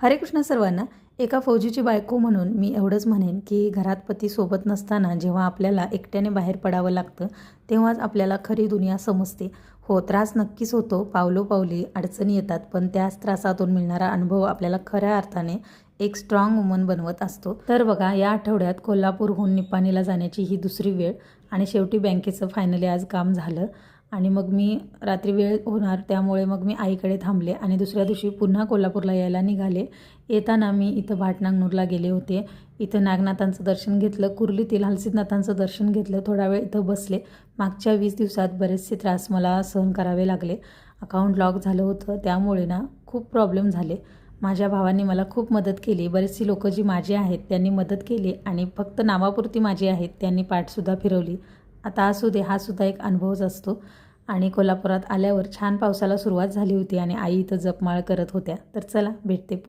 हरे कृष्ण सर्वांना. एका फौजीची बायको म्हणून मी एवढंच म्हणेन की घरात पती सोबत नसताना जेव्हा आपल्याला एकट्याने बाहेर पडावं लागतं तेव्हाच आपल्याला खरी दुनिया समजते. हो, त्रास नक्कीच होतो, पावलोपावली अडचणी येतात, पण त्याच त्रासातून मिळणारा अनुभव आपल्याला खऱ्या अर्थाने एक स्ट्रॉंग वुमन बनवत असतो. तर बघा, या आठवड्यात कोल्हापूरहून निपाणीला जाण्याची ही दुसरी वेळ आणि शेवटी बँकेचं फायनली आज काम झालं. आणि मग मी रात्री वेळ होणार त्यामुळे मग मी आईकडे थांबले आणि दुसऱ्या दिवशी पुन्हा कोल्हापूरला यायला निघाले. येताना मी इथं भाटनागनूरला गेले होते. इथं नागनाथांचं दर्शन घेतलं, कुर्लीतील हलसिद्धनाथांचं दर्शन घेतलं, थोडा वेळ इथं बसले. मागच्या 20 दिवसात बरेचसे त्रास मला सहन करावे लागले. अकाउंट लॉक झालं होतं, त्यामुळे ना खूप प्रॉब्लेम झाले. माझ्या भावांनी मला खूप मदत केली. बरेचशी लोकं जी माझी आहेत त्यांनी मदत केली आणि फक्त नावापुरती माझी आहेत त्यांनी पाठसुद्धा फिरवली. आता असू दे, हा सुद्धा एक अनुभवच असतो. आणि कोल्हापुरात आल्यावर छान पावसाला सुरुवात झाली होती आणि आई इथं जपमाळ करत होत्या. तर चला भेटते.